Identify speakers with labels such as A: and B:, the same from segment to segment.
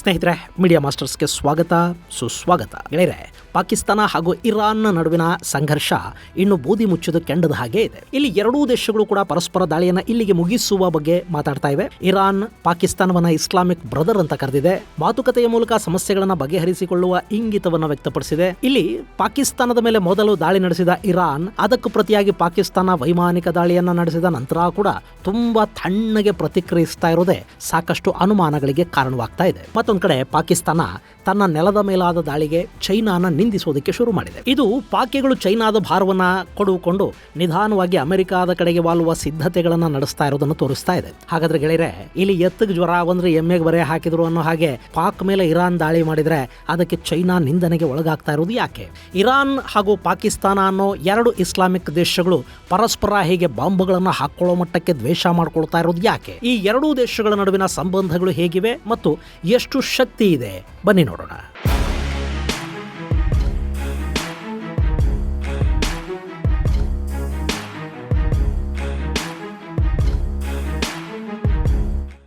A: ಸ್ನೇಹಿತರೆ, ಮೀಡಿಯಾ ಮಾಸ್ಟರ್ಸ್ಗೆ ಸ್ವಾಗತ, ಸುಸ್ವಾಗತ. ಗೆಳೆಯರೆ, ಪಾಕಿಸ್ತಾನ ಹಾಗೂ ಇರಾನ್ ನಡುವಿನ ಸಂಘರ್ಷ ಇನ್ನು ಬೂದಿ ಮುಚ್ಚದ ಕೆಂಡದ ಹಾಗೆ ಇದೆ. ಇಲ್ಲಿ ಎರಡೂ ದೇಶಗಳು ಕೂಡ ಪರಸ್ಪರ ದಾಳಿಯನ್ನ ಇಲ್ಲಿಗೆ ಮುಗಿಸುವ ಬಗ್ಗೆ ಮಾತಾಡ್ತಾ ಇವೆ. ಇರಾನ್ ಪಾಕಿಸ್ತಾನವನ್ನ ಇಸ್ಲಾಮಿಕ್ ಬ್ರದರ್ ಅಂತ ಕರೆದಿದೆ. ಮಾತುಕತೆಯ ಮೂಲಕ ಸಮಸ್ಯೆಗಳನ್ನ ಬಗೆಹರಿಸಿಕೊಳ್ಳುವ ಇಂಗಿತವನ್ನ ವ್ಯಕ್ತಪಡಿಸಿದೆ. ಇಲ್ಲಿ ಪಾಕಿಸ್ತಾನದ ಮೇಲೆ ಮೊದಲು ದಾಳಿ ನಡೆಸಿದ ಇರಾನ್, ಅದಕ್ಕೂ ಪ್ರತಿಯಾಗಿ ಪಾಕಿಸ್ತಾನ ವೈಮಾನಿಕ ದಾಳಿಯನ್ನ ನಡೆಸಿದ ನಂತರ ಕೂಡ ತುಂಬಾ ತಣ್ಣಗೆ ಪ್ರತಿಕ್ರಿಯಿಸ್ತಾ ಇರೋದೇ ಸಾಕಷ್ಟು ಅನುಮಾನಗಳಿಗೆ ಕಾರಣವಾಗ್ತಾ ಇದೆ. ಮತ್ತೊಂದು ಕಡೆ ಪಾಕಿಸ್ತಾನ ತನ್ನ ನೆಲದ ಮೇಲಾದ ದಾಳಿಗೆ ಚೈನಾನ ನಿಂದಿಸೋದಕ್ಕೆ ಶುರು ಮಾಡಿದೆ. ಇದು ಪಾಕಿಗಳು ಚೈನಾದ ಭಾರವನ್ನ ಕೊಡುಕೊಂಡು ನಿಧಾನವಾಗಿ ಅಮೆರಿಕಾದ ಕಡೆಗೆ ವಾಲುವ ಸಿದ್ಧತೆಗಳನ್ನ ನಡೆಸ್ತಾ ಇರೋದನ್ನು ತೋರಿಸ್ತಾ ಇದೆ. ಹಾಗಾದ್ರೆ ಗೆಳೆಯರೆ, ಇಲ್ಲಿ ಎತ್ತಿಗೆ ಜ್ವರ ಬಂದ್ರೆ ಎಮ್ಮೆಗೆ ಬರೆ ಹಾಕಿದ್ರು ಅನ್ನೋ ಹಾಗೆ ಪಾಕ್ ಮೇಲೆ ಇರಾನ್ ದಾಳಿ ಮಾಡಿದ್ರೆ ಅದಕ್ಕೆ ಚೈನಾ ನಿಂದನೆಗೆ ಒಳಗಾಗ್ತಾ ಇರೋದು ಯಾಕೆ? ಇರಾನ್ ಹಾಗೂ ಪಾಕಿಸ್ತಾನ ಅನ್ನೋ ಎರಡು ಇಸ್ಲಾಮಿಕ್ ದೇಶಗಳು ಪರಸ್ಪರ ಹೀಗೆ ಬಾಂಬ್ಗಳನ್ನ ಹಾಕೊಳ್ಳೋ ಮಟ್ಟಕ್ಕೆ ದ್ವೇಷ ಮಾಡ್ಕೊಳ್ತಾ ಇರೋದು ಯಾಕೆ? ಈ ಎರಡೂ ದೇಶಗಳ ನಡುವಿನ ಸಂಬಂಧಗಳು ಹೇಗಿವೆ ಮತ್ತು ಎಷ್ಟು ಶಕ್ತಿ ಇದೆ, ಬನ್ನಿ ನೋಡೋಣ.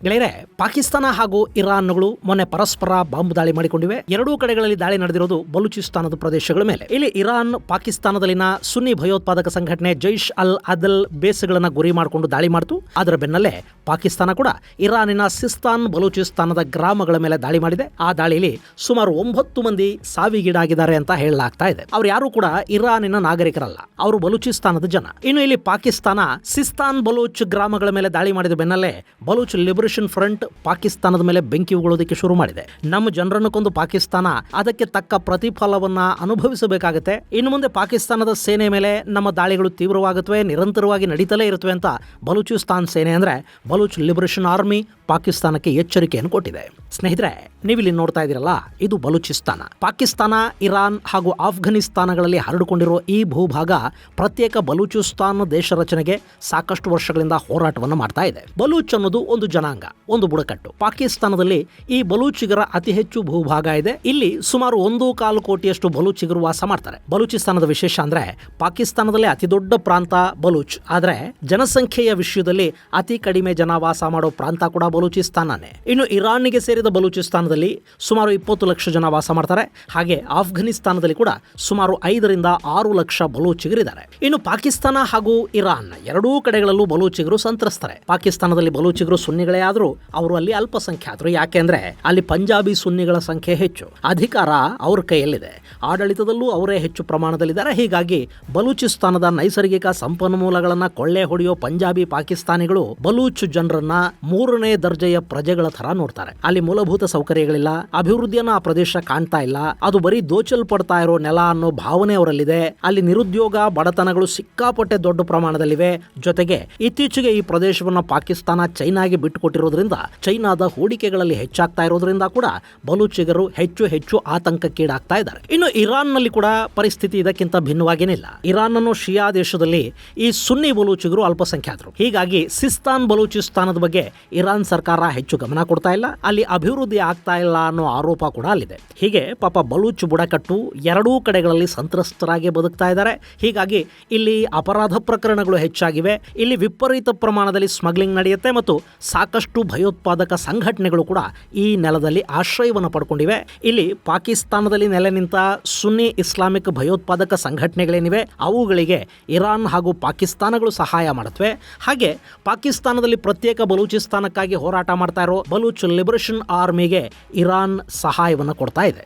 A: ಗೆಳೆಯರೆ, ಪಾಕಿಸ್ತಾನ ಹಾಗೂ ಇರಾನ್ಗಳು ಮೊನ್ನೆ ಪರಸ್ಪರ ಬಾಂಬ್ ದಾಳಿ ಮಾಡಿಕೊಂಡಿವೆ. ಎರಡೂ ಕಡೆಗಳಲ್ಲಿ ದಾಳಿ ನಡೆದಿರೋದು ಬಲೂಚಿಸ್ತಾನದ ಪ್ರದೇಶಗಳ ಮೇಲೆ. ಇಲ್ಲಿ ಇರಾನ್ ಪಾಕಿಸ್ತಾನದಲ್ಲಿನ ಸುನ್ನಿ ಭಯೋತ್ಪಾದಕ ಸಂಘಟನೆ ಜೈಷ್ ಅಲ್ ಅದಲ್ ಬೇಸ್ಗಳನ್ನ ಗುರಿ ಮಾಡಿಕೊಂಡು ದಾಳಿ ಮಾಡಿತು. ಅದರ ಬೆನ್ನಲ್ಲೇ ಪಾಕಿಸ್ತಾನ ಕೂಡ ಇರಾನಿನ ಸಿಸ್ತಾನ್ ಬಲೂಚಿಸ್ತಾನದ ಗ್ರಾಮಗಳ ಮೇಲೆ ದಾಳಿ ಮಾಡಿದೆ. ಆ ದಾಳಿಯಲ್ಲಿ ಸುಮಾರು 9 ಮಂದಿ ಸಾವಿಗೀಡಾಗಿದ್ದಾರೆ ಅಂತ ಹೇಳಲಾಗ್ತಾ ಇದೆ. ಅವ್ರು ಯಾರು ಕೂಡ ಇರಾನಿನ ನಾಗರಿಕರಲ್ಲ, ಅವರು ಬಲೂಚಿಸ್ತಾನದ ಜನ. ಇನ್ನು ಇಲ್ಲಿ ಪಾಕಿಸ್ತಾನ ಸಿಸ್ತಾನ್ ಬಲೂಚ್ ಗ್ರಾಮಗಳ ಮೇಲೆ ದಾಳಿ ಮಾಡಿದ ಬೆನ್ನಲ್ಲೇ ಬಲೂಚ್ ಲಿಬರೇಷನ್ ಫ್ರಂಟ್ ಪಾಕಿಸ್ತಾನದ ಮೇಲೆ ಬೆಂಕಿ ಉಗುಳೋದಕ್ಕೆ ಶುರು ಮಾಡಿದೆ. ನಮ್ಮ ಜನರನ್ನು ಕೊಂದು ಪಾಕಿಸ್ತಾನ ಅದಕ್ಕೆ ತಕ್ಕ ಪ್ರತಿಫಲವನ್ನ ಅನುಭವಿಸಬೇಕಾಗುತ್ತೆ. ಇನ್ನು ಮುಂದೆ ಪಾಕಿಸ್ತಾನದ ಸೇನೆ ಮೇಲೆ ನಮ್ಮ ದಾಳಿಗಳು ತೀವ್ರವಾಗುತ್ತವೆ, ನಿರಂತರವಾಗಿ ನಡೀತಲೇ ಇರುತ್ತವೆ ಅಂತ ಬಲೂಚಿಸ್ತಾನ್ ಸೇನೆ ಅಂದ್ರೆ ಬಲೂಚ್ ಲಿಬರೇಷನ್ ಆರ್ಮಿ ಪಾಕಿಸ್ತಾನಕ್ಕೆ ಎಚ್ಚರಿಕೆಯನ್ನು ಕೊಟ್ಟಿದೆ. ಸ್ನೇಹಿತರೆ, ನೀವಿಲ್ಲಿ ನೋಡ್ತಾ ಇದ್ದೀರಲ್ಲ, ಇದು ಬಲೂಚಿಸ್ತಾನ. ಪಾಕಿಸ್ತಾನ, ಇರಾನ್ ಹಾಗೂ ಆಫ್ಘನಿಸ್ತಾನಗಳಲ್ಲಿ ಹರಡಿಕೊಂಡಿರುವ ಈ ಭೂಭಾಗ ಪ್ರತ್ಯೇಕ ಬಲೂಚಿಸ್ತಾನ್ ದೇಶ ರಚನೆಗೆ ಸಾಕಷ್ಟು ವರ್ಷಗಳಿಂದ ಹೋರಾಟವನ್ನು ಮಾಡ್ತಾ ಇದೆ. ಬಲೂಚ್ ಅನ್ನೋದು ಒಂದು ಜನಾಂಗ, ಒಂದು ಬುಡಕಟ್ಟು. ಪಾಕಿಸ್ತಾನದಲ್ಲಿ ಈ ಬಲೂಚಿಗರ ಅತಿ ಹೆಚ್ಚು ಭೂಭಾಗ ಇದೆ. ಇಲ್ಲಿ ಸುಮಾರು 1.25 ಕೋಟಿಯಷ್ಟು ಬಲೂಚಿಗರು ವಾಸ ಮಾಡ್ತಾರೆ. ಬಲೂಚಿಸ್ತಾನದ ವಿಶೇಷ ಅಂದ್ರೆ ಪಾಕಿಸ್ತಾನದಲ್ಲಿ ಅತಿ ದೊಡ್ಡ ಪ್ರಾಂತ ಬಲೂಚ್, ಆದ್ರೆ ಜನಸಂಖ್ಯೆಯ ವಿಷಯದಲ್ಲಿ ಅತಿ ಕಡಿಮೆ ಜನ ವಾಸ ಮಾಡೋ ಪ್ರಾಂತ ಕೂಡ ಬಲೂಚಿಸ್ತಾನನೇ. ಇನ್ನು ಇರಾನ್ಗೆ ಸೇರಿದ ಬಲೂಚಿಸ್ತಾನದಲ್ಲಿ ಸುಮಾರು 20 ಲಕ್ಷ ಜನ ವಾಸ ಮಾಡ್ತಾರೆ. ಹಾಗೆ ಆಫ್ಘನಿಸ್ತಾನದಲ್ಲಿ ಕೂಡ ಸುಮಾರು 5 ರಿಂದ 6 ಲಕ್ಷ ಬಲೂಚಿಗರಿದ್ದಾರೆ. ಇನ್ನು ಪಾಕಿಸ್ತಾನ ಹಾಗೂ ಇರಾನ್ ಎರಡೂ ಕಡೆಗಳಲ್ಲೂ ಬಲೂಚಿಗರು ಸಂತ್ರಸ್ತಾರೆ. ಪಾಕಿಸ್ತಾನದಲ್ಲಿ ಬಲೂಚಿಗರು ಸುನ್ನಿಗಳೇ ಆದರೂ ಅವರು ಅಲ್ಲಿ ಅಲ್ಪಸಂಖ್ಯಾತರು. ಯಾಕೆಂದ್ರೆ ಅಲ್ಲಿ ಪಂಜಾಬಿ ಸುನ್ನಿಗಳ ಸಂಖ್ಯೆ ಹೆಚ್ಚು, ಅಧಿಕಾರ ಅವ್ರ ಕೈಯಲ್ಲಿದೆ, ಆಡಳಿತದಲ್ಲೂ ಅವರೇ ಹೆಚ್ಚು ಪ್ರಮಾಣದಲ್ಲಿದ್ದಾರೆ. ಹೀಗಾಗಿ ಬಲೂಚಿಸ್ತಾನದ ನೈಸರ್ಗಿಕ ಸಂಪನ್ಮೂಲಗಳನ್ನ ಕೊಳ್ಳೆ ಹೊಡೆಯೋ ಪಂಜಾಬಿ ಪಾಕಿಸ್ತಾನಿಗಳು ಬಲೂಚ್ ಜನರನ್ನ 3ನೇ ದರ್ಜೆಯ ಪ್ರಜೆಗಳ ತರ ನೋಡ್ತಾರೆ. ಅಲ್ಲಿ ಮೂಲಭೂತ ಸೌಕರ್ಯಗಳಿಲ್ಲ, ಅಭಿವೃದ್ಧಿಯನ್ನ ಆ ಪ್ರದೇಶ ಕಾಣ್ತಾ ಇಲ್ಲ, ಅದು ಬರೀ ದೋಚಲ್ಪಡ್ತಾ ಇರೋ ನೆಲ ಅನ್ನೋ ಭಾವನೆ ಅವರಲ್ಲಿದೆ. ಅಲ್ಲಿ ನಿರುದ್ಯೋಗ, ಬಡತನಗಳು ಸಿಕ್ಕಾಪಟ್ಟೆ ದೊಡ್ಡ ಪ್ರಮಾಣದಲ್ಲಿವೆ. ಜೊತೆಗೆ ಇತ್ತೀಚೆಗೆ ಈ ಪ್ರದೇಶವನ್ನ ಪಾಕಿಸ್ತಾನ ಚೈನಾಗೆ ಬಿಟ್ಟುಕೊಟ್ಟಿರೋದ್ರಿಂದ ಚೈನಾದ ಹೂಡಿಕೆಗಳಲ್ಲಿ ಹೆಚ್ಚಾಗ್ತಾ ಇರೋದ್ರಿಂದ ಕೂಡ ಬಲೂಚಿಗರು ಹೆಚ್ಚು ಆತಂಕಕ್ಕೀಡಾಗ್ತಾ ಇದ್ದಾರೆ. ಇನ್ನು ಇರಾನ್ ನಲ್ಲಿ ಕೂಡ ಪರಿಸ್ಥಿತಿ ಇದಕ್ಕಿಂತ ಭಿನ್ನವಾಗೇನಿಲ್ಲ. ಇರಾನ್ ಅನ್ನೋ ಶಿಯಾ ದೇಶದಲ್ಲಿ ಈ ಸುನ್ನಿ ಬಲೂಚಿಗರು ಅಲ್ಪಸಂಖ್ಯಾತರು. ಹೀಗಾಗಿ ಸಿಸ್ತಾನ್ ಬಲೂಚಿಸ್ತಾನದ ಬಗ್ಗೆ ಇರಾನ್ ಸರ್ಕಾರ ಹೆಚ್ಚು ಗಮನ ಕೊಡ್ತಾ ಇಲ್ಲ, ಅಲ್ಲಿ ಅಭಿವೃದ್ಧಿ ಆಗ್ತಾ ಇಲ್ಲ ಅನ್ನೋ ಆರೋಪ ಕೂಡ ಅಲ್ಲಿದೆ. ಹೀಗೆ ಪಾಪ ಬಲೂಚ್ ಬುಡಕಟ್ಟು ಎರಡೂ ಕಡೆಗಳಲ್ಲಿ ಸಂತ್ರಸ್ತರಾಗಿ ಬದುಕ್ತಾ ಇದ್ದಾರೆ. ಹೀಗಾಗಿ ಇಲ್ಲಿ ಅಪರಾಧ ಪ್ರಕರಣಗಳು ಹೆಚ್ಚಾಗಿವೆ. ಇಲ್ಲಿ ವಿಪರೀತ ಪ್ರಮಾಣದಲ್ಲಿ ಸ್ಮಗ್ಲಿಂಗ್ ನಡೆಯುತ್ತೆ ಮತ್ತು ಸಾಕಷ್ಟು ಭಯೋತ್ಪಾದಕ ಸಂಘಟನೆಗಳು ಕೂಡ ಈ ನೆಲದಲ್ಲಿ ಆಶ್ರಯವನ್ನು ಪಡ್ಕೊಂಡಿವೆ. ಇಲ್ಲಿ ಪಾಕಿಸ್ತಾನದಲ್ಲಿ ನೆಲೆ ನಿಂತ ಸುನ್ನಿ ಇಸ್ಲಾಮಿಕ್ ಭಯೋತ್ಪಾದಕ ಸಂಘಟನೆಗಳೇನಿವೆ ಅವುಗಳಿಗೆ ಇರಾನ್ ಹಾಗೂ ಪಾಕಿಸ್ತಾನಗಳು ಸಹಾಯ ಮಾಡುತ್ತವೆ. ಹಾಗೆ ಪಾಕಿಸ್ತಾನದಲ್ಲಿ ಪ್ರತ್ಯೇಕ ಬಲೂಚಿಸ್ತಾನಕ್ಕಾಗಿ ಹೋರಾಟ ಮಾಡ್ತಾ ಇರೋ ಬಲೂಚ್ ಲಿಬರೇಷನ್ ಆರ್ಮಿಗೆ ಇರಾನ್ ಸಹಾಯವನ್ನು ಕೊಡ್ತಾ ಇದೆ.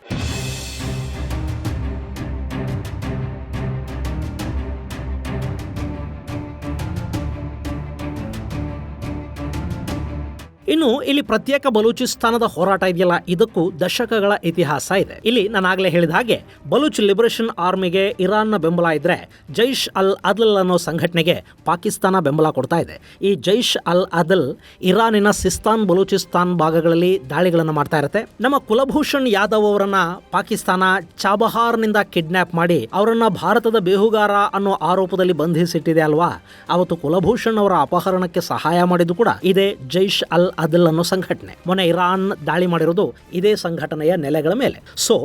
A: ಇನ್ನು ಇಲ್ಲಿ ಪ್ರತ್ಯೇಕ ಬಲೂಚಿಸ್ತಾನದ ಹೋರಾಟ ಇದೆಯಲ್ಲ, ಇದಕ್ಕೂ ದಶಕಗಳ ಇತಿಹಾಸ ಇದೆ. ಇಲ್ಲಿ ನಾನಾಗಲೇ ಹೇಳಿದ ಹಾಗೆ ಬಲೂಚ್ ಲಿಬರೇಷನ್ ಆರ್ಮಿಗೆ ಇರಾನ್ನ ಬೆಂಬಲ ಇದ್ರೆ ಜೈಷ್ ಅಲ್ ಅದಲ್ ಅನ್ನೋ ಸಂಘಟನೆಗೆ ಪಾಕಿಸ್ತಾನ ಬೆಂಬಲ ಕೊಡ್ತಾ ಇದೆ. ಈ ಜೈಷ್ ಅಲ್ ಅದಲ್ ಇರಾನಿನ ಸಿಸ್ತಾನ್ ಬಲೂಚಿಸ್ತಾನ್ ಭಾಗಗಳಲ್ಲಿ ದಾಳಿಗಳನ್ನು ಮಾಡ್ತಾ ಇರುತ್ತೆ. ನಮ್ಮ ಕುಲಭೂಷಣ್ ಯಾದವ್ ಅವರನ್ನ ಪಾಕಿಸ್ತಾನ ಚಾಬಹಾರ್ನಿಂದ ಕಿಡ್ನಾಪ್ ಮಾಡಿ ಅವರನ್ನ ಭಾರತದ ಬೇಹುಗಾರ ಅನ್ನೋ ಆರೋಪದಲ್ಲಿ ಬಂಧಿಸಿಟ್ಟಿದೆ ಅಲ್ವಾ. ಅವತ್ತು ಕುಲಭೂಷಣ್ ಅವರ ಅಪಹರಣಕ್ಕೆ ಸಹಾಯ ಮಾಡಿದ್ದು ಕೂಡ ಇದೇ ಜೈಷ್ ಅಲ್ ಅದಲ್ ಅನ್ನೋ ಸಂಘಟನೆ. ಮೊನ್ನೆ ಇರಾನ್ ದಾಳಿ ಮಾಡಿರೋದು ಇದೇ ಸಂಘಟನೆಯ ನೆಲೆಗಳ ಮೇಲೆ. ಸೊ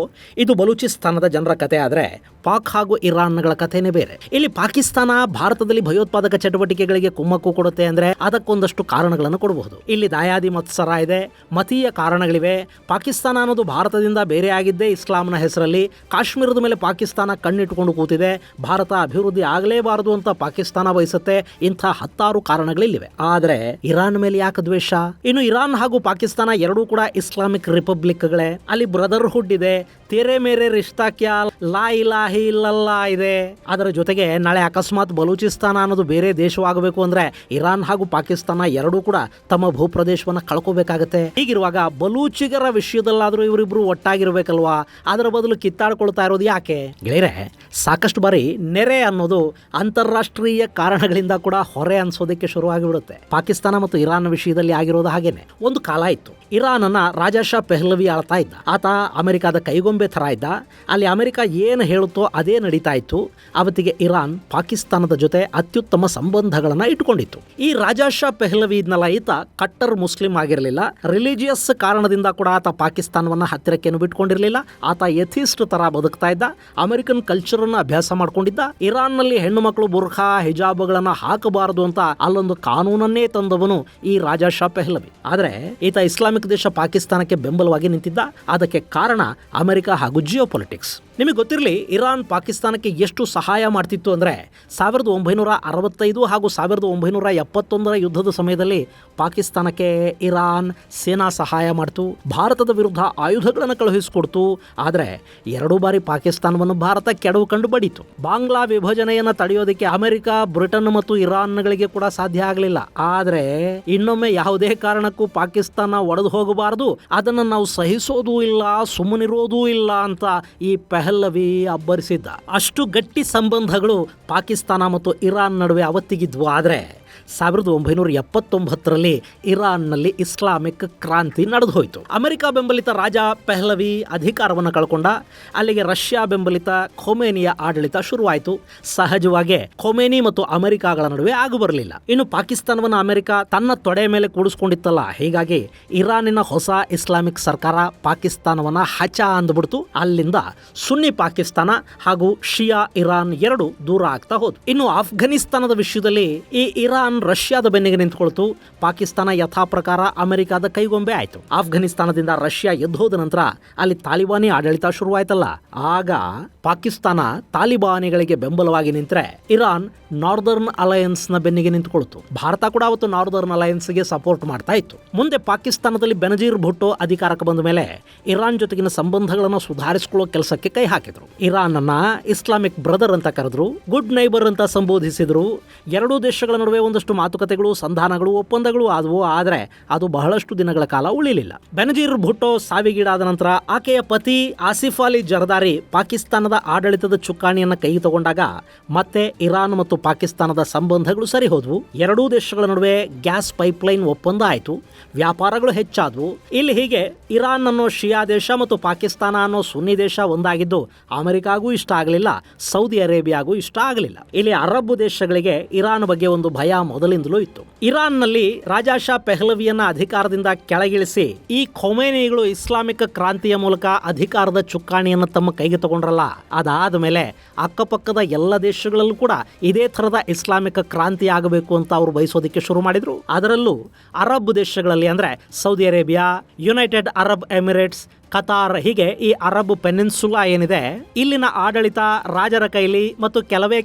A: ಇದು ಬಲೂಚಿಸ್ತಾನದ ಜನರ ಕಥೆ. ಆದರೆ ಪಾಕ್ ಹಾಗೂ ಇರಾನ್ಗಳ ಕಥೆನೇ ಬೇರೆ. ಇಲ್ಲಿ ಪಾಕಿಸ್ತಾನ ಭಾರತದಲ್ಲಿ ಭಯೋತ್ಪಾದಕ ಚಟುವಟಿಕೆಗಳಿಗೆ ಕುಮ್ಮಕ್ಕು ಕೊಡುತ್ತೆ ಅಂದ್ರೆ ಅದಕ್ಕೊಂದಷ್ಟು ಕಾರಣಗಳನ್ನು ಕೊಡಬಹುದು. ಇಲ್ಲಿ ದಾಯಾದಿ ಮತ್ಸರ ಇದೆ, ಮತೀಯ ಕಾರಣಗಳಿವೆ. ಪಾಕಿಸ್ತಾನ ಅನ್ನೋದು ಭಾರತದಿಂದ ಬೇರೆ ಆಗಿದ್ದೇ ಇಸ್ಲಾಂನ ಹೆಸರಲ್ಲಿ. ಕಾಶ್ಮೀರದ ಮೇಲೆ ಪಾಕಿಸ್ತಾನ ಕಣ್ಣಿಟ್ಟುಕೊಂಡು ಕೂತಿದೆ. ಭಾರತ ಅಭಿವೃದ್ಧಿ ಆಗಲೇಬಾರದು ಅಂತ ಪಾಕಿಸ್ತಾನ ಬಯಸುತ್ತೆ. ಇಂಥ 10 ಕಾರಣಗಳಿವೆ. ಆದರೆ ಇರಾನ್ ಮೇಲೆ ಯಾಕೆ ದ್ವೇಷ? ಇನ್ನು ಇರಾನ್ ಹಾಗೂ ಪಾಕಿಸ್ತಾನ ಎರಡೂ ಕೂಡ ಇಸ್ಲಾಮಿಕ್ ರಿಪಬ್ಲಿಕ್ಗಳೇ. ಅಲ್ಲಿ ಬ್ರದರ್ಹುಡ್ ಇದೆ, ತೇರೆ ಮೇರೆ ರಿಶ್ತಾ ಕ್ಯಾ, ಲಾ ಇಲಾಹಿ ಇಲ್ಲಲ್ಲಾ ಇದೆ. ಅದರ ಜೊತೆಗೆ ನಾಳೆ ಅಕಸ್ಮಾತ್ ಬಲೂಚಿಸ್ತಾನ ಅನ್ನೋದು ಬೇರೆ ದೇಶವಾಗಬೇಕು ಅಂದ್ರೆ ಇರಾನ್ ಹಾಗೂ ಪಾಕಿಸ್ತಾನ ಎರಡೂ ಕೂಡ ತಮ್ಮ ಭೂಪ್ರದೇಶವನ್ನು ಕಳ್ಕೋಬೇಕಾಗತ್ತೆ. ಹೀಗಿರುವಾಗ ಬಲೂಚಿಗರ ವಿಷಯದಲ್ಲಾದ್ರೂ ಇವರಿಬ್ರು ಒಟ್ಟಾಗಿರ್ಬೇಕಲ್ವಾ? ಅದರ ಬದಲು ಕಿತ್ತಾಡ್ಕೊಳ್ತಾ ಇರೋದು ಯಾಕೆ? ಗೆಳೆಯರೆ, ಸಾಕಷ್ಟು ಬಾರಿ ನೆರೆ ಅನ್ನೋದು ಅಂತಾರಾಷ್ಟ್ರೀಯ ಕಾರಣಗಳಿಂದ ಕೂಡ ಹೊರೆ ಅನ್ಸೋದಕ್ಕೆ ಶುರುವಾಗಿಬಿಡುತ್ತೆ. ಪಾಕಿಸ್ತಾನ ಮತ್ತು ಇರಾನ್ ವಿಷಯದಲ್ಲಿ ಆಗಿರೋದು ಹಾಗೇನೆ. ಒಂದು ಕಾಲ ಇತ್ತು, ಇರಾನ್ನ ರಾಜಾ ಶಾ ಪೆಹ್ಲವಿ ಆಳ್ತಾ ಇದ್ದ. ಆತ ಅಮೆರಿಕಾದ ಕೈಗೊಂಬೆ ಥರ ಇದ್ದ. ಅಲ್ಲಿ ಅಮೆರಿಕ ಏನು ಹೇಳುತ್ತೋ ಅದೇ ನಡೀತಾ ಇತ್ತು. ಅವತ್ತಿಗೆ ಇರಾನ್ ಪಾಕಿಸ್ತಾನದ ಜೊತೆ ಅತ್ಯುತ್ತಮ ಸಂಬಂಧಗಳನ್ನು ಇಟ್ಟುಕೊಂಡಿತ್ತು. ಈ ರಾಜಾ ಶಾ ಪೆಹ್ಲವಿ ಇದ್ನಲ್ಲ, ಈತ ಕಟ್ಟರ್ ಮುಸ್ಲಿಂ ಆಗಿರಲಿಲ್ಲ. ರಿಲಿಜಿಯಸ್ ಕಾರಣದಿಂದ ಕೂಡ ಆತ ಪಾಕಿಸ್ತಾನವನ್ನು ಹತ್ತಿರಕ್ಕೇನು ಬಿಟ್ಕೊಂಡಿರಲಿಲ್ಲ. ಆತ ಎಥಿಸ್ಟ್ ತರ ಬದುಕ್ತಾ ಇದ್ದ. ಅಮೆರಿಕನ್ ಕಲ್ಚರ್ ಅನ್ನು ಅಭ್ಯಾಸ ಮಾಡ್ಕೊಂಡಿದ್ದ. ಇರಾನ್ನಲ್ಲಿ ಹೆಣ್ಣು ಮಕ್ಕಳು ಬುರ್ಖಾ ಹಿಜಾಬ್ಗಳನ್ನ ಹಾಕಬಾರದು ಅಂತ ಅಲ್ಲೊಂದು ಕಾನೂನನ್ನೇ ತಂದವನು ಈ ರಾಜಾ ಶಾ ಪೆಹ್ಲವಿ. ಆದರೆ ಈತ ಇಸ್ಲಾಮಿಕ್ ದೇಶ ಪಾಕಿಸ್ತಾನಕ್ಕೆ ಬೆಂಬಲವಾಗಿ ನಿಂತಿದ್ದ. ಅದಕ್ಕೆ ಕಾರಣ ಅಮೆರಿಕ ಹಾಗೂ ಜಿಯೋಪೊಲಿಟಿಕ್ಸ್. ನಿಮಗೆ ಗೊತ್ತಿರಲಿ, ಇರಾನ್ ಪಾಕಿಸ್ತಾನಕ್ಕೆ ಎಷ್ಟು ಸಹಾಯ ಮಾಡ್ತಿತ್ತು ಅಂದರೆ 1965 ಹಾಗೂ 1971 ಯುದ್ಧದ ಸಮಯದಲ್ಲಿ ಪಾಕಿಸ್ತಾನಕ್ಕೆ ಇರಾನ್ ಸೇನಾ ಸಹಾಯ ಮಾಡ್ತು. ಭಾರತದ ವಿರುದ್ಧ ಆಯುಧಗಳನ್ನು ಕಳುಹಿಸಿಕೊಡ್ತು. ಆದರೆ 2 ಬಾರಿ ಪಾಕಿಸ್ತಾನವನ್ನು ಭಾರತ ಕೆಡವು ಕಂಡು ಬಡಿತು. ಬಾಂಗ್ಲಾ ವಿಭಜನೆಯನ್ನು ತಡೆಯೋದಕ್ಕೆ ಅಮೆರಿಕ, ಬ್ರಿಟನ್ ಮತ್ತು ಇರಾನ್ಗಳಿಗೆ ಕೂಡ ಸಾಧ್ಯ ಆಗಲಿಲ್ಲ. ಆದರೆ ಇನ್ನೊಮ್ಮೆ ಯಾವುದೇ ಕಾರಣಕ್ಕೂ ಪಾಕಿಸ್ತಾನ ಒಡೆದು ಹೋಗಬಾರದು, ಅದನ್ನು ನಾವು ಸಹಿಸೋದೂ ಇಲ್ಲ, ಸುಮ್ಮನಿರೋದೂ ಇಲ್ಲ ಅಂತ ಈ ಪೆಹ್ಲವಿ ಅಬ್ಬರಿಸಿದ್ದ. ಅಷ್ಟು ಗಟ್ಟಿ ಸಂಬಂಧಗಳು ಪಾಕಿಸ್ತಾನ ಮತ್ತು ಇರಾನ್ ನಡುವೆ ಅವತ್ತಿಗಿದ್ವು. ಆದರೆ 1979ರಲ್ಲಿ ಇರಾನ್ನಲ್ಲಿ ಇಸ್ಲಾಮಿಕ್ ಕ್ರಾಂತಿ ನಡೆದು ಹೋಯಿತು. ಅಮೆರಿಕ ಬೆಂಬಲಿತ ರಾಜಾ ಪೆಹ್ಲವಿ ಅಧಿಕಾರವನ್ನು ಕಳ್ಕೊಂಡ. ಅಲ್ಲಿಗೆ ರಷ್ಯಾ ಬೆಂಬಲಿತ ಖೊಮೇನಿಯ ಆಡಳಿತ ಶುರುವಾಯಿತು. ಸಹಜವಾಗಿ ಖೊಮೇನಿ ಮತ್ತು ಅಮೆರಿಕಾಗಳ ನಡುವೆ ಆಗು ಬರಲಿಲ್ಲ. ಇನ್ನು ಪಾಕಿಸ್ತಾನವನ್ನು ಅಮೆರಿಕ ತನ್ನ ತೊಡೆ ಮೇಲೆ ಕೂಡಿಸ್ಕೊಂಡಿತ್ತಲ್ಲ, ಹೀಗಾಗಿ ಇರಾನಿನ ಹೊಸ ಇಸ್ಲಾಮಿಕ್ ಸರ್ಕಾರ ಪಾಕಿಸ್ತಾನವನ್ನು ಹಚ ಅಂದ್ಬಿಡ್ತು. ಅಲ್ಲಿಂದ ಸುನ್ನಿ ಪಾಕಿಸ್ತಾನ ಹಾಗೂ ಶಿಯಾ ಇರಾನ್ ಎರಡು ದೂರ ಆಗ್ತಾ ಹೋದ್ರು. ಇನ್ನು ಆಫ್ಘನಿಸ್ತಾನದ ವಿಷಯದಲ್ಲಿ ಈ ಇರಾನ್ ರಷ್ಯಾದ ಬೆನ್ನಿಗೆ ನಿಂತುಕೊಳ್ತು. ಪಾಕಿಸ್ತಾನ ಯಥಾ ಪ್ರಕಾರ ಅಮೆರಿಕದ ಕೈಗೊಂಬೆ ಆಯಿತು. ಆಫ್ಘನಿಸ್ತಾನದಿಂದ ರಷ್ಯಾ ಎದ್ದೋದ ನಂತರ ಅಲ್ಲಿ ತಾಲಿಬಾನಿ ಆಡಳಿತ ಶುರುವಾಯ್ತಲ್ಲ, ಆಗ ಪಾಕಿಸ್ತಾನ ತಾಲಿಬಾನಿಗಳಿಗೆ ಬೆಂಬಲವಾಗಿ ನಿಂತರೆ ಇರಾನ್ ನಾರ್ದರ್ನ್ ಅಲಯನ್ಸ್ ನ ಬೆನ್ನಿಗೆ ನಿಂತುಕೊಳ್ತು. ಭಾರತ ಕೂಡ ಅವತ್ತು ನಾರ್ದರ್ನ್ ಅಲಯನ್ಸ್ ಗೆ ಸಪೋರ್ಟ್ ಮಾಡ್ತಾ ಇತ್ತು. ಮುಂದೆ ಪಾಕಿಸ್ತಾನದಲ್ಲಿ ಬೆನಜೀರ್ ಭುಟ್ಟೋ ಅಧಿಕಾರಕ್ಕೆ ಬಂದ ಮೇಲೆ ಇರಾನ್ ಜೊತೆಗಿನ ಸಂಬಂಧಗಳನ್ನು ಸುಧಾರಿಸಿಕೊಳ್ಳೋ ಕೆಲಸಕ್ಕೆ ಕೈ ಹಾಕಿದ್ರು. ಇರಾನ್ ಅನ್ನ ಇಸ್ಲಾಮಿಕ್ ಬ್ರದರ್ ಅಂತ ಕರೆದ್ರು, ಗುಡ್ ನೈಬರ್ ಅಂತ ಸಂಬೋಧಿಸಿದ್ರು. ಎರಡೂ ದೇಶಗಳ ನಡುವೆ ಒಂದಷ್ಟು ಮಾತುಕತೆಗಳು, ಸಂಧಾನಗಳು, ಒಪ್ಪಂದಗಳು ಆದವು. ಆದರೆ ಅದು ಬಹಳಷ್ಟು ದಿನಗಳ ಕಾಲ ಉಳಿಲಿಲ್ಲ. ಬೆನಜೀರ್ ಭುಟ್ಟೋ ಸಾವಿಗೀಡಾದ ನಂತರ ಆಕೆಯ ಪತಿ ಆಸಿಫ್ ಅಲಿ ಜರ್ದಾರಿ ಪಾಕಿಸ್ತಾನದ ಆಡಳಿತದ ಚುಕ್ಕಾಣಿಯನ್ನು ಕೈಗೆ ತಗೊಂಡಾಗ ಮತ್ತೆ ಇರಾನ್ ಮತ್ತು ಪಾಕಿಸ್ತಾನದ ಸಂಬಂಧಗಳು ಸರಿ ಹೋದ್ವು. ಎರಡೂ ದೇಶಗಳ ನಡುವೆ ಗ್ಯಾಸ್ ಪೈಪ್ಲೈನ್ ಒಪ್ಪಂದ ಆಯಿತು. ವ್ಯಾಪಾರಗಳು ಹೆಚ್ಚಾದವು. ಇಲ್ಲಿ ಹೀಗೆ ಇರಾನ್ ಅನ್ನೋ ಶಿಯಾ ದೇಶ ಮತ್ತು ಪಾಕಿಸ್ತಾನ ಅನ್ನೋ ಸುನ್ನಿ ದೇಶ ಒಂದಾಗಿದ್ದು ಅಮೆರಿಕಾಗೂ ಇಷ್ಟ ಆಗಲಿಲ್ಲ, ಸೌದಿ ಅರೇಬಿಯಾಗೂ ಇಷ್ಟ ಆಗಲಿಲ್ಲ. ಇಲ್ಲಿ ಅರಬ್ ದೇಶಗಳಿಗೆ ಇರಾನ್ ಬಗ್ಗೆ ಒಂದು ಭಯ ಮೊದಲಿಂದಲೂ ಇತ್ತು. ಇರಾನ್ನಲ್ಲಿ ರಾಜಾ ಶಾ ಪೆಹ್ಲವಿಯನ್ನ ಅಧಿಕಾರದಿಂದ ಕೆಳಗಿಳಿಸಿ ಈ ಖೊಮೇನಿಗಳು ಇಸ್ಲಾಮಿಕ್ ಕ್ರಾಂತಿಯ ಮೂಲಕ ಅಧಿಕಾರದ ಚುಕ್ಕಾಣಿಯನ್ನು ತಮ್ಮ ಕೈಗೆ ತಗೊಂಡ್ರಲ್ಲ, ಅದಾದ ಮೇಲೆ ಅಕ್ಕಪಕ್ಕದ ಎಲ್ಲ ದೇಶಗಳಲ್ಲೂ ಕೂಡ ಇದೇ ಥರದ ಇಸ್ಲಾಮಿಕ್ ಕ್ರಾಂತಿ ಆಗಬೇಕು ಅಂತ ಅವರು ಬಯಸೋದಕ್ಕೆ ಶುರು ಮಾಡಿದ್ರು. ಅದರಲ್ಲೂ ಅರಬ್ ದೇಶಗಳಲ್ಲಿ ಅಂದರೆ Saudi Arabia, United Arab Emirates, Qatar, ಹೀಗೆ ಈ ಅರಬ್ ಪೆನಿನ್ಸುಲಾ ಏನಿದೆ, ಇಲ್ಲಿನ ಆಡಳಿತ ರಾಜರ ಕೈಲಿ ಮತ್ತು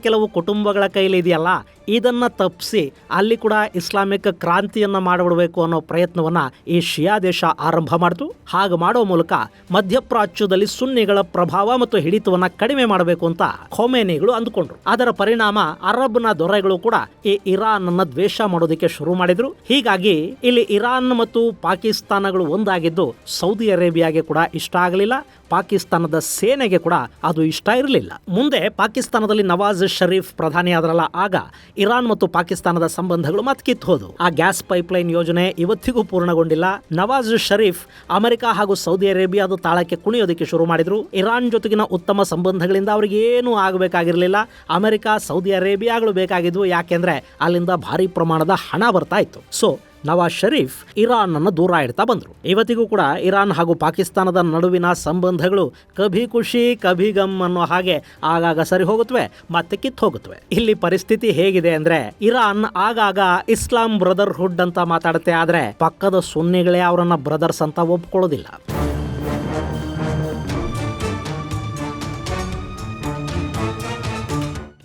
A: ಕೆಲವು ಕುಟುಂಬಗಳ ಕೈಲಿ ಇದೆಯಲ್ಲ, ಇದನ್ನ ತಪ್ಪಿಸಿ ಅಲ್ಲಿ ಕೂಡ ಇಸ್ಲಾಮಿಕ್ ಕ್ರಾಂತಿಯನ್ನ ಮಾಡಿಬಿಡಬೇಕು ಅನ್ನೋ ಪ್ರಯತ್ನವನ್ನ ಈ ಶಿಯಾ ದೇಶ ಆರಂಭ ಮಾಡಿತು. ಹಾಗೆ ಮಾಡೋ ಮೂಲಕ ಮಧ್ಯಪ್ರಾಚ್ಯದಲ್ಲಿ ಸುನ್ನಿಗಳ ಪ್ರಭಾವ ಮತ್ತು ಹಿಡಿತವನ್ನ ಕಡಿಮೆ ಮಾಡಬೇಕು ಅಂತ ಖೊಮೇನಿಗಳು ಅಂದುಕೊಂಡ್ರು. ಅದರ ಪರಿಣಾಮ ಅರಬ್ನ ದೊರೆಗಳು ಕೂಡ ಈ ಇರಾನ್ ಅನ್ನ ದ್ವೇಷ ಮಾಡೋದಕ್ಕೆ ಶುರು ಮಾಡಿದ್ರು. ಹೀಗಾಗಿ ಇಲ್ಲಿ ಇರಾನ್ ಮತ್ತು ಪಾಕಿಸ್ತಾನಗಳು ಒಂದಾಗಿದ್ದು ಸೌದಿ ಅರೇಬಿಯಾಗೆ ಕೂಡ ಇಷ್ಟ ಆಗಲಿಲ್ಲ, ಪಾಕಿಸ್ತಾನದ ಸೇನೆಗೆ ಕೂಡ ಅದು ಇಷ್ಟ ಇರಲಿಲ್ಲ. ಮುಂದೆ ಪಾಕಿಸ್ತಾನದಲ್ಲಿ ನವಾಜ್ ಶರೀಫ್ ಪ್ರಧಾನಿ ಆದ್ರಲ್ಲ, ಆಗ ಇರಾನ್ ಮತ್ತು ಪಾಕಿಸ್ತಾನದ ಸಂಬಂಧಗಳು ಮತ್ತೆ ಕಿತ್ತು ಹೋದವು. ಆ ಗ್ಯಾಸ್ ಪೈಪ್ಲೈನ್ ಯೋಜನೆ ಇವತ್ತಿಗೂ ಪೂರ್ಣಗೊಂಡಿಲ್ಲ. ನವಾಜ್ ಶರೀಫ್ ಅಮೆರಿಕ ಹಾಗೂ ಸೌದಿ ಅರೇಬಿಯಾದ ತಾಳಕ್ಕೆ ಕುಣಿಯೋದಕ್ಕೆ ಶುರು ಮಾಡಿದ್ರು. ಇರಾನ್ ಜೊತೆಗಿನ ಉತ್ತಮ ಸಂಬಂಧಗಳಿಂದ ಅವರಿಗೆ ಏನೂ ಆಗಬೇಕಾಗಿರಲಿಲ್ಲ. America, Saudi ಅರೇಬಿಯಾಗಳು ಬೇಕಾಗಿದ್ವು. ಯಾಕೆಂದ್ರೆ ಅಲ್ಲಿಂದ ಭಾರಿ ಪ್ರಮಾಣದ ಹಣ ಬರ್ತಾ ಇತ್ತು. ಸೊ ನವಾಜ್ ಶರೀಫ್ ಇರಾನ್ ಅನ್ನು ದೂರ ಇಡ್ತಾ ಬಂದರು. ಇವತ್ತಿಗೂ ಕೂಡ ಇರಾನ್ ಹಾಗೂ ಪಾಕಿಸ್ತಾನದ ನಡುವಿನ ಸಂಬಂಧಗಳು ಕಭಿ ಖುಷಿ ಕಭಿ ಗಮ್ ಅನ್ನೋ ಹಾಗೆ ಆಗಾಗ ಸರಿ ಹೋಗುತ್ತವೆ, ಮತ್ತೆ ಕಿತ್ತು ಹೋಗುತ್ತವೆ. ಇಲ್ಲಿ ಪರಿಸ್ಥಿತಿ ಹೇಗಿದೆ ಅಂದ್ರೆ, ಇರಾನ್ ಆಗಾಗ ಇಸ್ಲಾಂ ಬ್ರದರ್ಹುಡ್ ಅಂತ ಮಾತಾಡುತ್ತೆ, ಆದ್ರೆ ಪಕ್ಕದ ಸುನ್ನಿಗಳೇ ಅವರನ್ನ ಬ್ರದರ್ಸ್ ಅಂತ ಒಪ್ಕೊಳ್ಳೋದಿಲ್ಲ.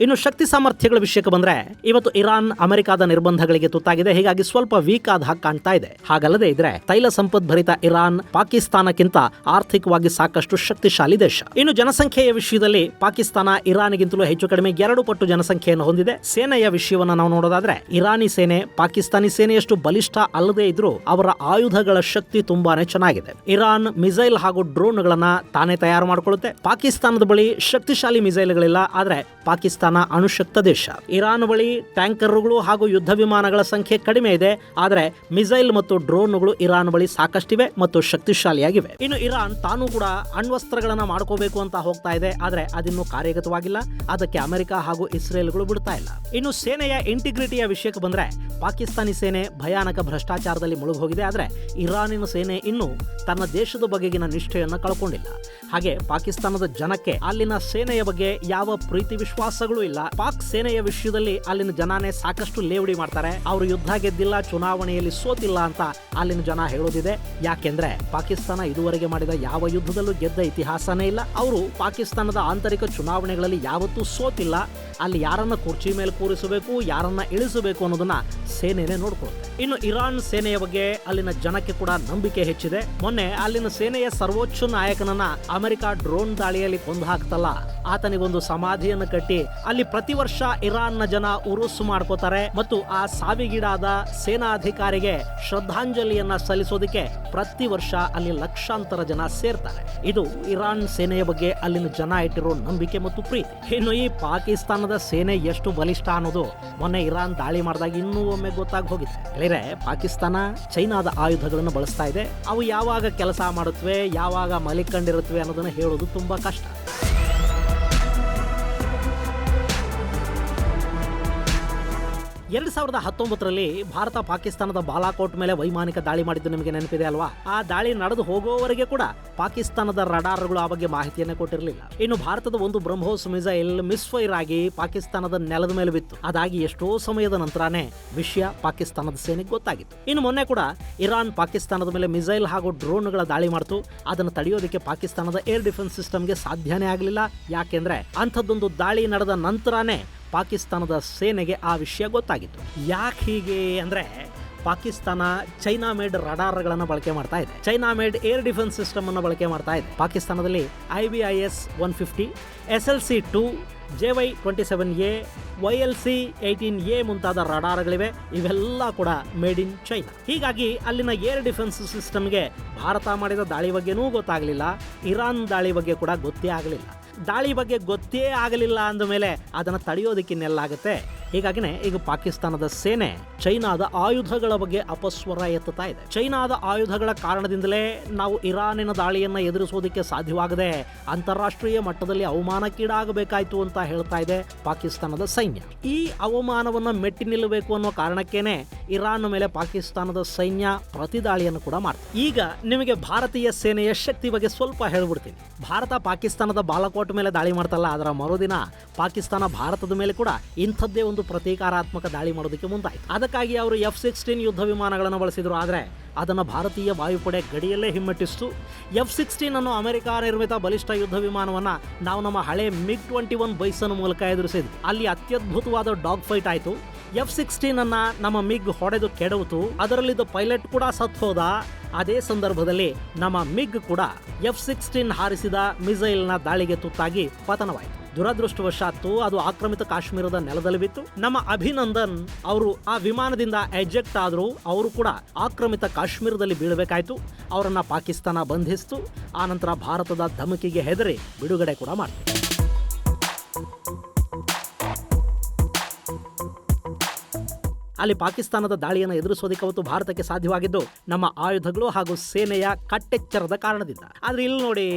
A: ಇನ್ನು ಶಕ್ತಿ ಸಾಮರ್ಥ್ಯಗಳ ವಿಷಯಕ್ಕೆ ಬಂದ್ರೆ, ಇವತ್ತು ಇರಾನ್ ಅಮೆರಿಕಾದ ನಿರ್ಬಂಧಗಳಿಗೆ ತುತ್ತಾಗಿದೆ, ಹೀಗಾಗಿ ಸ್ವಲ್ಪ ವೀಕ್ ಆದ ಹಾಗೆ ಕಾಣ್ತಾ ಇದೆ. ಹಾಗಲ್ಲದೆ ಇದ್ರೆ ತೈಲ ಸಂಪದ್ಭರಿತ ಇರಾನ್ ಪಾಕಿಸ್ತಾನಕ್ಕಿಂತ ಆರ್ಥಿಕವಾಗಿ ಸಾಕಷ್ಟು ಶಕ್ತಿಶಾಲಿ ದೇಶ. ಇನ್ನು ಜನಸಂಖ್ಯೆಯ ವಿಷಯದಲ್ಲಿ ಪಾಕಿಸ್ತಾನ ಇರಾನ್ಗಿಂತಲೂ ಹೆಚ್ಚು ಕಡಿಮೆ 2 ಪಟ್ಟು ಜನಸಂಖ್ಯೆಯನ್ನು ಹೊಂದಿದೆ. ಸೇನೆಯ ವಿಷಯವನ್ನ ನಾವು ನೋಡೋದಾದ್ರೆ, ಇರಾನಿ ಸೇನೆ ಪಾಕಿಸ್ತಾನಿ ಸೇನೆಯಷ್ಟು ಬಲಿಷ್ಠ ಅಲ್ಲದೇ ಇದ್ರೂ ಅವರ ಆಯುಧಗಳ ಶಕ್ತಿ ತುಂಬಾನೇ ಚೆನ್ನಾಗಿದೆ. ಇರಾನ್ ಮಿಸೈಲ್ ಹಾಗೂ ಡ್ರೋನ್ಗಳನ್ನ ತಾನೇ ತಯಾರು ಮಾಡಿಕೊಳ್ಳುತ್ತೆ. ಪಾಕಿಸ್ತಾನದ ಬಳಿ ಶಕ್ತಿಶಾಲಿ ಮಿಸೈಲ್ಗಳಿಲ್ಲ, ಆದ್ರೆ ಪಾಕಿಸ್ತಾನ ಅಣುಶಕ್ತ ದೇಶ. ಇರಾನ್ ಬಳಿ ಟ್ಯಾಂಕರ್ಗಳು ಹಾಗೂ ಯುದ್ಧ ವಿಮಾನಗಳ ಸಂಖ್ಯೆ ಕಡಿಮೆ ಇದೆ, ಆದರೆ ಮಿಸೈಲ್ ಮತ್ತು ಡ್ರೋನ್ಗಳು ಇರಾನ್ ಬಳಿ ಸಾಕಷ್ಟಿವೆ ಮತ್ತು ಶಕ್ತಿಶಾಲಿಯಾಗಿವೆ. ಇನ್ನು ಇರಾನ್ ತಾನು ಕೂಡ ಅಣ್ವಸ್ತ್ರಗಳನ್ನ ಮಾಡ್ಕೋಬೇಕು ಅಂತ ಹೋಗ್ತಾ ಇದೆ, ಆದರೆ ಅದಿನ್ನೂ ಕಾರ್ಯಗತವಾಗಿಲ್ಲ. ಅದಕ್ಕೆ ಅಮೆರಿಕ ಹಾಗೂ ಇಸ್ರೇಲ್ಗಳು ಬಿಡ್ತಾ ಇಲ್ಲ. ಇನ್ನು ಸೇನೆಯ ಇಂಟಿಗ್ರಿಟಿಯ ವಿಷಯಕ್ಕೆ ಬಂದ್ರೆ, ಪಾಕಿಸ್ತಾನಿ ಸೇನೆ ಭಯಾನಕ ಭ್ರಷ್ಟಾಚಾರದಲ್ಲಿ ಮುಳುಗೋಗಿದೆ, ಆದರೆ ಇರಾನಿನ ಸೇನೆ ಇನ್ನೂ ತನ್ನ ದೇಶದ ಬಗೆಗಿನ ನಿಷ್ಠೆಯನ್ನು ಕಳ್ಕೊಂಡಿಲ್ಲ. ಹಾಗೆ ಪಾಕಿಸ್ತಾನದ ಜನಕ್ಕೆ ಅಲ್ಲಿನ ಸೇನೆಯ ಬಗ್ಗೆ ಯಾವ ಪ್ರೀತಿ ವಿಶ್ವಾಸಗಳು ಇಲ್ಲ. ಪಾಕ್ ಸೇನೆಯ ವಿಷಯದಲ್ಲಿ ಅಲ್ಲಿನ ಜನನೇ ಸಾಕಷ್ಟು ಲೇವಡಿ ಮಾಡ್ತಾರೆ. ಅವರು ಯುದ್ಧ ಗೆದ್ದಿಲ್ಲ, ಚುನಾವಣೆಯಲ್ಲಿ ಸೋತಿಲ್ಲ ಅಂತ ಅಲ್ಲಿನ ಜನ ಹೇಳೋದಿದೆ. ಯಾಕೆಂದ್ರೆ ಪಾಕಿಸ್ತಾನ ಇದುವರೆಗೆ ಮಾಡಿದ ಯಾವ ಯುದ್ಧದಲ್ಲೂ ಗೆದ್ದ ಇತಿಹಾಸನೇ ಇಲ್ಲ. ಅವರು ಪಾಕಿಸ್ತಾನದ ಆಂತರಿಕ ಚುನಾವಣೆಗಳಲ್ಲಿ ಯಾವತ್ತೂ ಸೋತಿಲ್ಲ. ಅಲ್ಲಿ ಯಾರನ್ನ ಕುರ್ಚಿ ಮೇಲೆ ಕೂರಿಸಬೇಕು, ಯಾರನ್ನ ಇಳಿಸಬೇಕು ಅನ್ನೋದನ್ನ ಸೇನೆನೇ ನೋಡ್ಕೊಳ್ಳುತ್ತೆ. ಇನ್ನು ಇರಾನ್ ಸೇನೆಯ ಬಗ್ಗೆ ಅಲ್ಲಿನ ಜನಕ್ಕೆ ಕೂಡ ನಂಬಿಕೆ ಹೆಚ್ಚಿದೆ. ಮೊನ್ನೆ ಅಲ್ಲಿನ ಸೇನೆಯ ಸರ್ವೋಚ್ಚ ನಾಯಕನನ್ನ ಅಮೆರಿಕ ಡ್ರೋನ್ ದಾಳಿಯಲ್ಲಿ ಕೊಂದು ಹಾಕ್ತಲ್ಲ, ಆತನಿಗೊಂದು ಸಮಾಧಿಯನ್ನು ಕಟ್ಟಿ ಅಲ್ಲಿ ಪ್ರತಿ ವರ್ಷ ಇರಾನ್ನ ಜನ ಉರುಸು ಮಾಡ್ಕೋತಾರೆ ಮತ್ತು ಆ ಸಾವಿಗೀಡಾದ ಸೇನಾಧಿಕಾರಿಗೆ ಶ್ರದ್ಧಾಂಜಲಿಯನ್ನ ಸಲ್ಲಿಸೋದಕ್ಕೆ ಪ್ರತಿ ವರ್ಷ ಅಲ್ಲಿ ಲಕ್ಷಾಂತರ ಜನ ಸೇರ್ತಾರೆ. ಇದು ಇರಾನ್ ಸೇನೆಯ ಬಗ್ಗೆ ಅಲ್ಲಿನ ಜನ ಇಟ್ಟಿರೋ ನಂಬಿಕೆ ಮತ್ತು ಪ್ರೀತಿ. ಇನ್ನು ಈ ಪಾಕಿಸ್ತಾನದ ಸೇನೆ ಎಷ್ಟು ಬಲಿಷ್ಠ ಅನ್ನೋದು ಮೊನ್ನೆ ಇರಾನ್ ದಾಳಿ ಮಾಡಿದಾಗ ಇನ್ನೂ ಒಮ್ಮೆ ಗೊತ್ತಾಗಿ ಹೋಗಿದೆ. ಹೇಳಿದ್ರೆ ಪಾಕಿಸ್ತಾನ ಚೈನಾದ ಆಯುಧಗಳನ್ನು ಬಳಸ್ತಾ ಇದೆ. ಅವು ಯಾವಾಗ ಕೆಲಸ ಮಾಡುತ್ತವೆ, ಯಾವಾಗ ಮಲಿಕೊಂಡಿರುತ್ತವೆ ಅನ್ನೋದನ್ನ ಹೇಳೋದು ತುಂಬಾ ಕಷ್ಟ. 2019ರಲ್ಲಿ ಭಾರತ ಪಾಕಿಸ್ತಾನದ ಬಾಲಾಕೋಟ್ ಮೇಲೆ ವೈಮಾನಿಕ ದಾಳಿ ಮಾಡಿದ್ದು ನಿಮಗೆ ನೆನಪಿದೆ ಅಲ್ವಾ? ಆ ದಾಳಿ ನಡೆದು ಹೋಗೋವರೆಗೆ ಕೂಡ ಪಾಕಿಸ್ತಾನದ ರಡಾರ್ಗಳು ಆ ಬಗ್ಗೆ ಮಾಹಿತಿಯನ್ನೇ ಕೊಟ್ಟಿರಲಿಲ್ಲ. ಇನ್ನು ಭಾರತದ ಒಂದು ಬ್ರಹ್ಮೋಸ್ ಮಿಸೈಲ್ ಮಿಸ್ಫೈರ್ ಆಗಿ ಪಾಕಿಸ್ತಾನದ ನೆಲದ ಮೇಲೆ ಬಿತ್ತು. ಅದಾಗಿ ಎಷ್ಟೋ ಸಮಯದ ನಂತರನೇ ವಿಷಯ ಪಾಕಿಸ್ತಾನದ ಸೇನೆಗೆ ಗೊತ್ತಾಗಿತ್ತು. ಇನ್ನು ಮೊನ್ನೆ ಕೂಡ ಇರಾನ್ ಪಾಕಿಸ್ತಾನದ ಮೇಲೆ ಮಿಸೈಲ್ ಹಾಗೂ ಡ್ರೋನ್ಗಳ ದಾಳಿ ಮಾಡ್ತು. ಅದನ್ನು ತಡೆಯೋದಕ್ಕೆ ಪಾಕಿಸ್ತಾನದ ಏರ್ ಡಿಫೆನ್ಸ್ ಸಿಸ್ಟಮ್ಗೆ ಸಾಧ್ಯನೇ ಆಗಲಿಲ್ಲ. ಯಾಕೆಂದ್ರೆ ಅಂಥದ್ದೊಂದು ದಾಳಿ ನಡೆದ ನಂತರನೇ ಪಾಕಿಸ್ತಾನದ ಸೇನೆಗೆ ಆ ವಿಷಯ ಗೊತ್ತಾಗಿತ್ತು. ಯಾಕೆ ಹೀಗೆ ಅಂದ್ರೆ, ಪಾಕಿಸ್ತಾನ ಚೈನಾ ಮೇಡ್ ರಡಾರ್ಗಳನ್ನು ಬಳಕೆ ಮಾಡ್ತಾ ಇದೆ, China made air defence system ಅನ್ನು ಬಳಕೆ ಮಾಡ್ತಾ ಇದೆ. ಪಾಕಿಸ್ತಾನದಲ್ಲಿ IBIS 150, SLC-2, JY-27A, YLC-18A ಮುಂತಾದ ರಡಾರ್ಗಳಿವೆ. ಇವೆಲ್ಲ ಕೂಡ ಮೇಡ್ ಇನ್ ಚೈನಾ. ಹೀಗಾಗಿ ಅಲ್ಲಿನ ಏರ್ ಡಿಫೆನ್ಸ್ ಸಿಸ್ಟಮ್ಗೆ ಭಾರತ ಮಾಡಿದ ದಾಳಿ ಬಗ್ಗೆನೂ ಗೊತ್ತಾಗಲಿಲ್ಲ, ಇರಾನ್ ದಾಳಿ ಬಗ್ಗೆ ಕೂಡ ಗೊತ್ತೇ ಆಗಲಿಲ್ಲ. ದಾಳಿ ಬಗ್ಗೆ ಗೊತ್ತೇ ಆಗಲಿಲ್ಲ ಅಂದ ಮೇಲೆ ಅದನ್ನು ತಡೆಯೋದಕ್ಕಿನ್ನೆಲ್ಲಾಗುತ್ತೆ. ಹೀಗಾಗಿನೇ ಈಗ ಪಾಕಿಸ್ತಾನದ ಸೇನೆ ಚೈನಾದ ಆಯುಧಗಳ ಬಗ್ಗೆ ಅಪಸ್ವರ ಎತ್ತುತ್ತಾ ಇದೆ. ಚೈನಾದ ಆಯುಧಗಳ ಕಾರಣದಿಂದಲೇ ನಾವು ಇರಾನಿನ ದಾಳಿಯನ್ನು ಎದುರಿಸೋದಕ್ಕೆ ಸಾಧ್ಯವಾಗದೆ ಅಂತಾರಾಷ್ಟ್ರೀಯ ಮಟ್ಟದಲ್ಲಿ ಅವಮಾನಕ್ಕೀಡಾಗಬೇಕಾಯ್ತು ಅಂತ ಹೇಳ್ತಾ ಇದೆ ಪಾಕಿಸ್ತಾನದ ಸೈನ್ಯ. ಈ ಅವಮಾನವನ್ನು ಮೆಟ್ಟಿ ನಿಲ್ಲಬೇಕು ಅನ್ನೋ ಕಾರಣಕ್ಕೇನೆ ಇರಾನ್ ಮೇಲೆ ಪಾಕಿಸ್ತಾನದ ಸೈನ್ಯ ಪ್ರತಿದಾಳಿಯನ್ನು ಕೂಡ ಮಾಡ್ತಾರೆ. ಈಗ ನಿಮಗೆ ಭಾರತೀಯ ಸೇನೆಯ ಶಕ್ತಿ ಬಗ್ಗೆ ಸ್ವಲ್ಪ ಹೇಳ್ಬಿಡ್ತೀನಿ. ಭಾರತ ಪಾಕಿಸ್ತಾನದ ಬಾಲಾಕೋಟ್ ಮೇಲೆ ದಾಳಿ ಮಾಡ್ತಲ್ಲ, ಅದರ ಮರುದಿನ ಪಾಕಿಸ್ತಾನ ಭಾರತದ ಮೇಲೆ ಕೂಡ ಇಂಥದ್ದೇ ಒಂದು ಪ್ರತೀಕಾರಾತ್ಮಕ ದಾಳಿ ಮಾಡೋದಕ್ಕೆ ಮುಂದಾಯಿತು. ಅದಕ್ಕಾಗಿ ಅವರು F-16 ಯುದ್ಧ ವಿಮಾನಗಳನ್ನು ಬಳಸಿದ್ರು. ಆದರೆ ಅದನ್ನು ಭಾರತೀಯ ವಾಯುಪಡೆ ಗಡಿಯಲ್ಲೇ ಹಿಮ್ಮೆಟ್ಟಿಸಿತು. F-16 ಅನ್ನೋ ಅಮೆರಿಕ ನಿರ್ಮಿತ ಬಲಿಷ್ಠ ಯುದ್ಧ ವಿಮಾನವನ್ನು ನಾವು ನಮ್ಮ ಹಳೆ MiG-21 ಬೈಸನ್ ಮೂಲಕ ಎದುರಿಸಿದ್ವಿ. ಅಲ್ಲಿ ಅತ್ಯದ್ಭುತವಾದ ಡಾಗ್ ಫೈಟ್ ಆಯಿತು. F-16 ಅನ್ನ ನಮ್ಮ MiG ಹೊಡೆದು ಕೆಡವಿತು. ಅದರಲ್ಲಿದ್ದ ಪೈಲಟ್ ಕೂಡ ಸತ್ತು ಹೋದ. ಅದೇ ಸಂದರ್ಭದಲ್ಲಿ ನಮ್ಮ MiG ಕೂಡ F-16 ಹಾರಿಸಿದ ಮಿಸೈಲ್ನ ದಾಳಿಗೆ ತುತ್ತಾಗಿ ಪತನವಾಯಿತು. ದುರದೃಷ್ಟವಶಾತ್ತು ಅದು ಆಕ್ರಮಿತ ಕಾಶ್ಮೀರದ ನೆಲದಲ್ಲಿ ಬಿತ್ತು. ನಮ್ಮ ಅಭಿನಂದನ್ ಅವರು ಆ ವಿಮಾನದಿಂದ ಎಜೆಕ್ಟ್ ಆದರೂ ಅವರು ಕೂಡ ಆಕ್ರಮಿತ ಕಾಶ್ಮೀರದಲ್ಲಿ ಬೀಳಬೇಕಾಯಿತು. ಅವರನ್ನ ಪಾಕಿಸ್ತಾನ ಬಂಧಿಸಿತು. ಆನಂತರ ಭಾರತದ ಧಮಕಿಗೆ ಹೆದರಿ ಬಿಡುಗಡೆ ಕೂಡ ಮಾಡಿತು. ಅಲ್ಲಿ ಪಾಕಿಸ್ತಾನದ ದಾಳಿಯನ್ನು ಎದುರಿಸೋದಕ್ಕೆ ಅವತ್ತು ಭಾರತಕ್ಕೆ ಸಾಧ್ಯವಾಗಿದ್ದು ನಮ್ಮ ಆಯುಧಗಳು ಹಾಗೂ ಸೇನೆಯ ಕಟ್ಟೆಚ್ಚರದ ಕಾರಣದಿಂದ. ಆದ್ರೆ ಇಲ್ಲಿ ನೋಡಿ,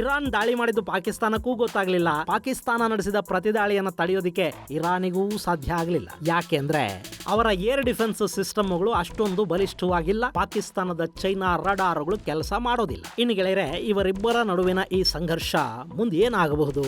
A: ಇರಾನ್ ದಾಳಿ ಮಾಡಿದ್ದು ಪಾಕಿಸ್ತಾನಕ್ಕೂ ಗೊತ್ತಾಗ್ಲಿಲ್ಲ. ಪಾಕಿಸ್ತಾನ ನಡೆಸಿದ ಪ್ರತಿದಾಳಿಯನ್ನು ತಡೆಯೋದಿಕ್ಕೆ ಇರಾನಿಗೂ ಸಾಧ್ಯ ಆಗಲಿಲ್ಲ. ಯಾಕೆಂದ್ರೆ ಅವರ ಏರ್ ಡಿಫೆನ್ಸ್ ಸಿಸ್ಟಮ್ಗಳು ಅಷ್ಟೊಂದು ಬಲಿಷ್ಠವಾಗಿಲ್ಲ. ಪಾಕಿಸ್ತಾನದ ಚೈನಾ ರಡಾರ್ಗಳು ಕೆಲಸ ಮಾಡೋದಿಲ್ಲ. ಇನ್ನು ಗೆಳೆಯರೆ, ಇವರಿಬ್ಬರ ನಡುವಿನ ಈ ಸಂಘರ್ಷ ಮುಂದೆ ಏನಾಗಬಹುದು?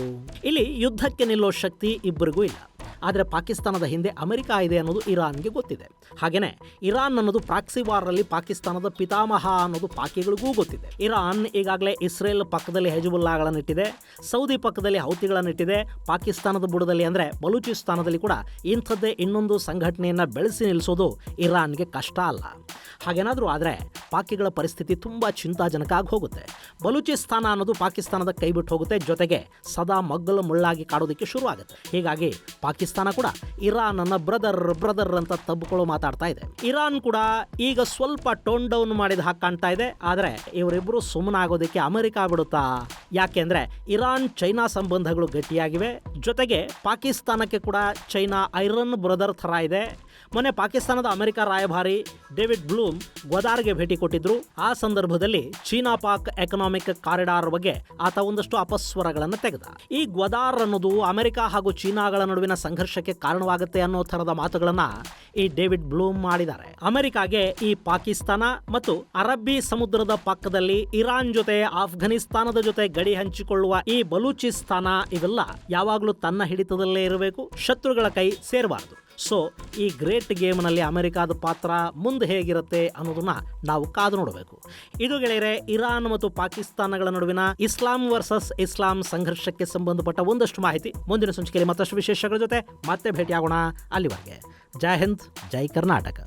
A: ಇಲ್ಲಿ ಯುದ್ಧಕ್ಕೆ ನಿಲ್ಲೋ ಶಕ್ತಿ ಇಬ್ಬರಿಗೂ ಇಲ್ಲ. ಆದರೆ ಪಾಕಿಸ್ತಾನದ ಹಿಂದೆ ಅಮೆರಿಕ ಇದೆ ಅನ್ನೋದು ಇರಾನ್ಗೆ ಗೊತ್ತಿದೆ. ಹಾಗೇನೆ ಇರಾನ್ ಅನ್ನೋದು ಪ್ರಾಕ್ಸಿ ವಾರಲ್ಲಿ ಪಾಕಿಸ್ತಾನದ ಪಿತಾಮಹ ಅನ್ನೋದು ಪಾಕಿಗಳಿಗೂ ಗೊತ್ತಿದೆ. ಇರಾನ್ ಈಗಾಗಲೇ ಇಸ್ರೇಲ್ ಪಕ್ಕದಲ್ಲಿ ಹೆಜುಬುಲ್ಲಾಗಳನ್ನಿಟ್ಟಿದೆ, ಸೌದಿ ಪಕ್ಕದಲ್ಲಿ ಹೌತಿಗಳನ್ನಿಟ್ಟಿದೆ. ಪಾಕಿಸ್ತಾನದ ಬುಡದಲ್ಲಿ ಅಂದರೆ ಬಲೂಚಿಸ್ತಾನದಲ್ಲಿ ಕೂಡ ಇಂಥದ್ದೇ ಇನ್ನೊಂದು ಸಂಘಟನೆಯನ್ನು ಬೆಳೆಸಿ ನಿಲ್ಲಿಸೋದು ಇರಾನ್ಗೆ ಕಷ್ಟ ಅಲ್ಲ. ಹಾಗೇನಾದರೂ ಆದರೆ ಪಾಕಿಗಳ ಪರಿಸ್ಥಿತಿ ತುಂಬ ಚಿಂತಾಜನಕ ಆಗಿ ಹೋಗುತ್ತೆ. ಬಲೂಚಿಸ್ತಾನ ಅನ್ನೋದು ಪಾಕಿಸ್ತಾನದ ಕೈ ಬಿಟ್ಟು ಹೋಗುತ್ತೆ, ಜೊತೆಗೆ ಸದಾ ಮಗ್ಗಲು ಮುಳ್ಳಾಗಿ ಕಾಡೋದಕ್ಕೆ ಶುರು ಆಗುತ್ತೆ. ಹೀಗಾಗಿ ಪಾಕಿಸ್ತಾನ ಕೂಡ ಇರಾನ್ ಅನ್ನ ಬ್ರದರ್ ಅಂತ ತಬ್ಬಿಕೊಳ್ಳೋ ಮಾತಾಡ್ತಾ ಇದೆ. ಇರಾನ್ ಕೂಡ ಈಗ ಸ್ವಲ್ಪ ಟೋನ್ ಡೌನ್ ಮಾಡಿದ ಹಾಗೆ ಕಾಣ್ತಾ ಇದೆ. ಆದರೆ ಇವರಿಬ್ಬರು ಸುಮ್ಮನಾಗೋದಕ್ಕೆ ಅಮೆರಿಕ ಬಿಡುತ್ತಾ? ಯಾಕೆಂದ್ರೆ ಇರಾನ್ ಚೈನಾ ಸಂಬಂಧಗಳು ಗಟ್ಟಿಯಾಗಿವೆ, ಜೊತೆಗೆ ಪಾಕಿಸ್ತಾನಕ್ಕೆ ಕೂಡ ಚೈನಾ ಐರನ್ ಬ್ರದರ್ ಥರ ಇದೆ. ಮೊನ್ನೆ ಪಾಕಿಸ್ತಾನದ ಅಮೆರಿಕ ರಾಯಭಾರಿ ಡೇವಿಡ್ ಬ್ಲೂಮ್ ಗ್ವದಾರ್ಗೆ ಭೇಟಿ ಕೊಟ್ಟಿದ್ರು. ಆ ಸಂದರ್ಭದಲ್ಲಿ ಚೀನಾ ಪಾಕ್ ಎಕನಾಮಿಕ್ ಕಾರಿಡಾರ್ ಬಗ್ಗೆ ಆತ ಒಂದಷ್ಟು ಅಪಸ್ವರಗಳನ್ನು ತೆಗೆದ. ಈ ಗ್ವದಾರ್ ಅನ್ನೋದು ಅಮೆರಿಕ ಹಾಗೂ ಚೀನಾಗಳ ನಡುವಿನ ಸಂಘರ್ಷಕ್ಕೆ ಕಾರಣವಾಗುತ್ತೆ ಅನ್ನೋ ಥರದ ಮಾತುಗಳನ್ನ ಈ ಡೇವಿಡ್ ಬ್ಲೂಮ್ ಮಾಡಿದ್ದಾರೆ. ಅಮೆರಿಕಾಗೆ ಈ ಪಾಕಿಸ್ತಾನ ಮತ್ತು ಅರಬ್ಬಿ ಸಮುದ್ರದ ಪಕ್ಕದಲ್ಲಿ ಇರಾನ್ ಜೊತೆ ಆಫ್ಘನಿಸ್ತಾನದ ಜೊತೆ ಗಡಿ ಹಂಚಿಕೊಳ್ಳುವ ಈ ಬಲೂಚಿಸ್ತಾನ ಇವೆಲ್ಲ ಯಾವಾಗಲೂ ತನ್ನ ಹಿಡಿತದಲ್ಲೇ ಇರಬೇಕು, ಶತ್ರುಗಳ ಕೈ ಸೇರಬಾರದು. ಸೊ ಈ ಗ್ರೇಟ್ ಗೇಮ್ನಲ್ಲಿ ಅಮೆರಿಕಾದ ಪಾತ್ರ ಮುಂದೆ ಹೇಗಿರುತ್ತೆ ಅನ್ನೋದನ್ನ ನಾವು ಕಾದು ನೋಡಬೇಕು. ಇದು ಗೆಳೆಯರೆ, ಇರಾನ್ ಮತ್ತು ಪಾಕಿಸ್ತಾನಗಳ ನಡುವಿನ ಇಸ್ಲಾಂ ವರ್ಸಸ್ ಇಸ್ಲಾಂ ಸಂಘರ್ಷಕ್ಕೆ ಸಂಬಂಧಪಟ್ಟ ಒಂದಷ್ಟು ಮಾಹಿತಿ. ಮುಂದಿನ ಸಂಚಿಕೆಯಲ್ಲಿ ಮತ್ತಷ್ಟು ವಿಶೇಷಗಳ ಜೊತೆ ಮತ್ತೆ ಭೇಟಿಯಾಗೋಣ. ಅಲ್ಲಿವರೆಗೆ ಜೈ ಹಿಂದ್, ಜೈ ಕರ್ನಾಟಕ.